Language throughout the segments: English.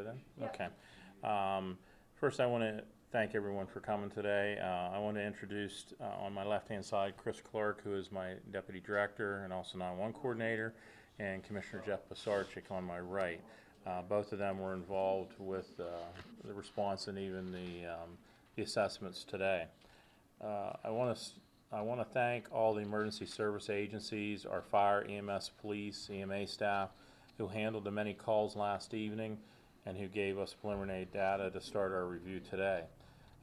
then? Yeah. Okay. First, I want to thank everyone for coming today. I want to introduce on my left-hand side Chris Clark, who is my Deputy Director and also 911 Coordinator, and Commissioner Jeff Pisarcik on my right. Both of them were involved with the response and even the assessments today. I want to thank all the emergency service agencies, our fire, EMS, police, EMA staff, who handled the many calls last evening and who gave us preliminary data to start our review today.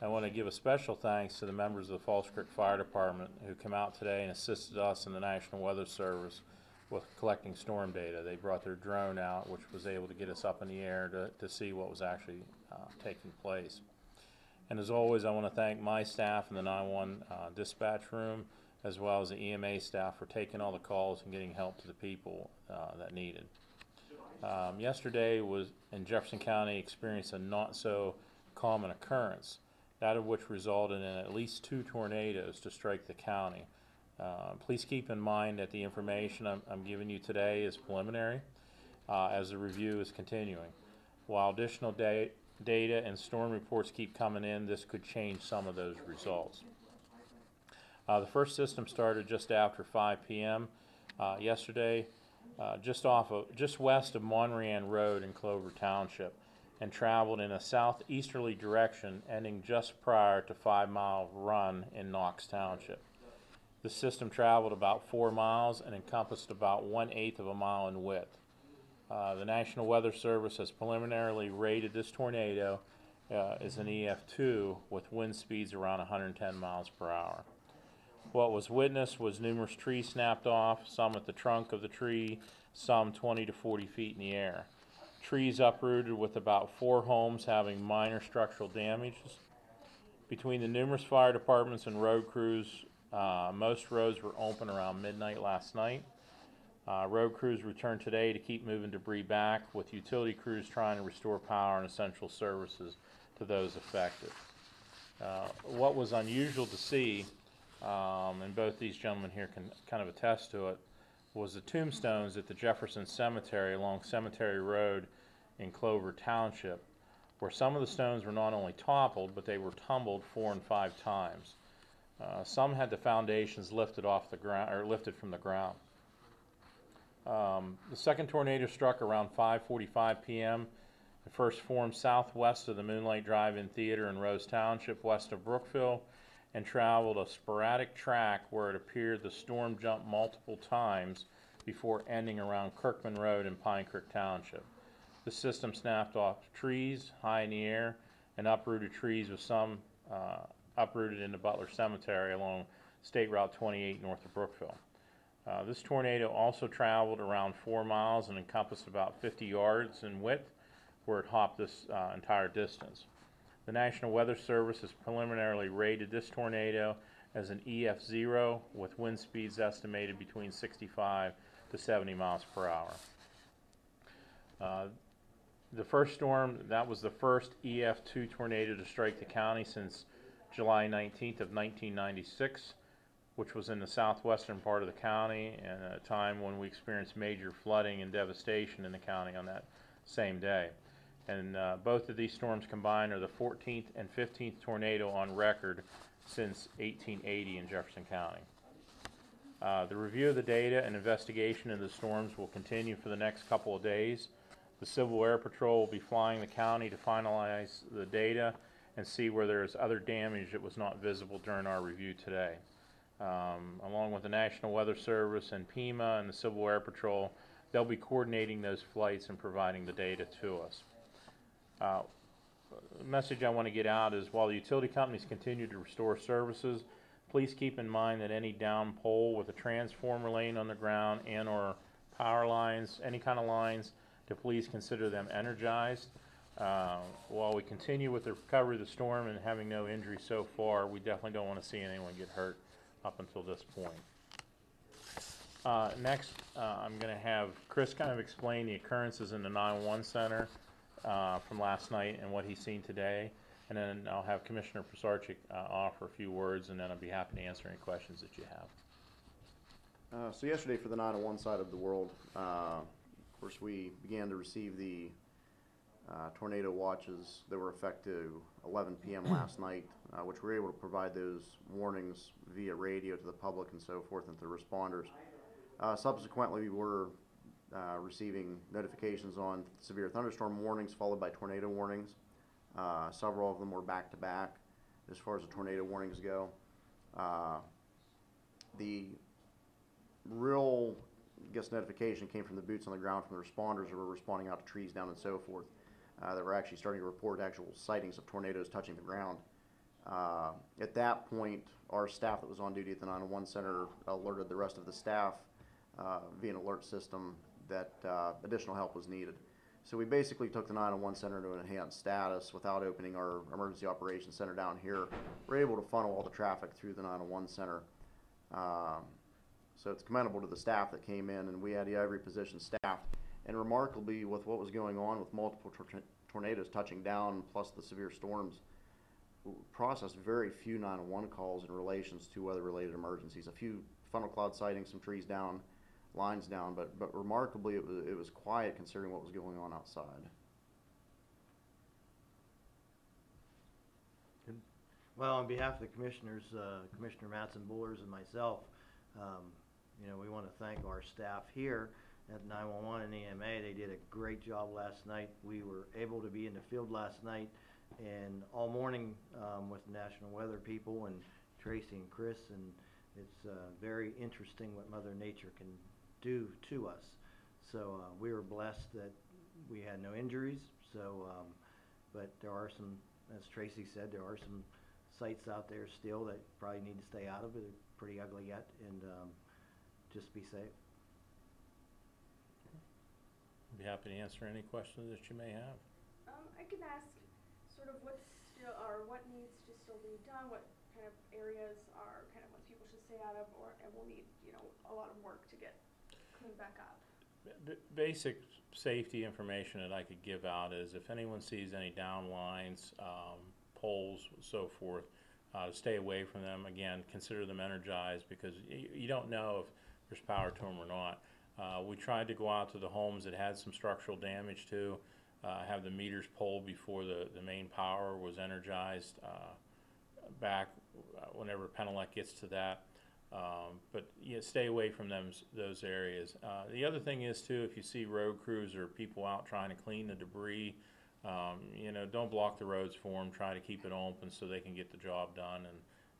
I want to give a special thanks to the members of the Falls Creek Fire Department who came out today and assisted us in the National Weather Service with collecting storm data. They brought their drone out, which was able to get us up in the air to see what was actually taking place. And as always, I want to thank my staff in the 911 dispatch room, as well as the EMA staff, for taking all the calls and getting help to the people that needed. Yesterday was in Jefferson County experienced a not so common occurrence, that of which resulted in at least 2 tornadoes to strike the county. Please keep in mind that the information I'm giving you today is preliminary as the review is continuing. While additional data and storm reports keep coming in, this could change some of those results. The first system started just after 5 p.m. Yesterday, just west of Monrian Road in Clover Township, and traveled in a southeasterly direction, ending just prior to 5 Mile Run in Knox Township. The system traveled about 4 miles and encompassed about 1/8 of a mile in width. The National Weather Service has preliminarily rated this tornado as an EF2 with wind speeds around 110 miles per hour. What was witnessed was numerous trees snapped off, some at the trunk of the tree, some 20 to 40 feet in the air. Trees uprooted, with about 4 homes having minor structural damages. Between the numerous fire departments and road crews, most roads were open around midnight last night. Road crews returned today to keep moving debris back, with utility crews trying to restore power and essential services to those affected. What was unusual to see, and both these gentlemen here can kind of attest to it, was the tombstones at the Jefferson Cemetery along Cemetery Road in Clover Township, where some of the stones were not only toppled, but they were tumbled 4 and 5 times. Some had the foundations lifted off the ground, or lifted from the ground. The second tornado struck around 5:45 p.m. It first formed southwest of the Moonlight Drive-In Theater in Rose Township, west of Brookville, and traveled a sporadic track where it appeared the storm jumped multiple times before ending around Kirkman Road in Pine Creek Township. The system snapped off trees high in the air and uprooted trees, with some uprooted into Butler Cemetery along State Route 28 north of Brookville. This tornado also traveled around 4 miles and encompassed about 50 yards in width, where it hopped this entire distance. The National Weather Service has preliminarily rated this tornado as an EF0 with wind speeds estimated between 65 to 70 miles per hour. The first storm, that was the first EF2 tornado to strike the county since July 19th of 1996, which was in the southwestern part of the county, and at a time when we experienced major flooding and devastation in the county on that same day. And both of these storms combined are the 14th and 15th tornado on record since 1880 in Jefferson County. The review of the data and investigation into the storms will continue for the next couple of days. The Civil Air Patrol will be flying the county to finalize the data and see where there is other damage that was not visible during our review today. Along with the National Weather Service and PEMA and the Civil Air Patrol, they'll be coordinating those flights and providing the data to us. The message I want to get out is, while the utility companies continue to restore services, please keep in mind that any down pole with a transformer laying on the ground and or power lines, any kind of lines, to please consider them energized. While we continue with the recovery of the storm and having no injuries so far, we definitely don't want to see anyone get hurt up until this point. Next, I'm going to have Chris kind of explain the occurrences in the 911 center from last night and what he's seen today, and then I'll have Commissioner Pisarcik offer a few words, and then I'll be happy to answer any questions that you have. So yesterday, for the 901 side of the world, of course, we began to receive the tornado watches that were effective 11 p.m. last night, which we were able to provide those warnings via radio to the public and so forth and to responders. Subsequently, we were receiving notifications on severe thunderstorm warnings followed by tornado warnings. Several of them were back to back as far as the tornado warnings go. The real, I guess, notification came from the boots on the ground from the responders who were responding out to trees down and so forth. That were actually starting to report actual sightings of tornadoes touching the ground. At that point, our staff that was on duty at the 911 center alerted the rest of the staff via an alert system that additional help was needed. So we basically took the 911 center to an enhanced status without opening our emergency operations center down here. We're able to funnel all the traffic through the 911 center. So it's commendable to the staff that came in, and we had every position staffed. And remarkably, with what was going on with multiple tornadoes touching down, plus the severe storms, we processed very few 911 calls in relations to weather-related emergencies. A few funnel cloud sightings, some trees down, lines down, but remarkably, it was quiet considering what was going on outside. Well, on behalf of the commissioners, Commissioner Matson Bullers and myself, we want to thank our staff here at 911 and EMA. They did a great job last night. We were able to be in the field last night and all morning with National Weather people and Tracy and Chris, and it's very interesting what Mother Nature can do to us. So we were blessed that we had no injuries. So, but there are some, as Tracy said, there are some sites out there still that probably need to stay out of it. They're pretty ugly yet, and just be safe. Be happy to answer any questions that you may have. I can ask sort of what needs to still be done, what kind of areas are kind of ones people should stay out of, and will need a lot of work to get cleaned back up. Basic safety information that I could give out is if anyone sees any down lines, poles, so forth, stay away from them. Again, consider them energized because you don't know if there's power to them or not. We tried to go out to the homes that had some structural damage to have the meters pulled before the main power was energized back whenever Penelec gets to that. But stay away from those areas. The other thing is too, if you see road crews or people out trying to clean the debris, don't block the roads for them. Try to keep it open so they can get the job done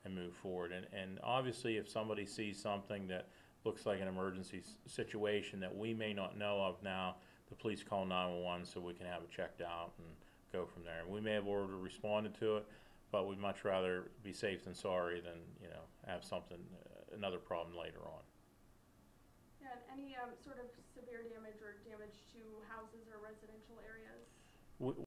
and move forward. And obviously, if somebody sees something that looks like an emergency situation that we may not know of now, the police call 911 so we can have it checked out and go from there. We may have already responded to it, but we'd much rather be safe than sorry than have another problem later on. Yeah, and any sort of severe damage or damage to houses or residential areas?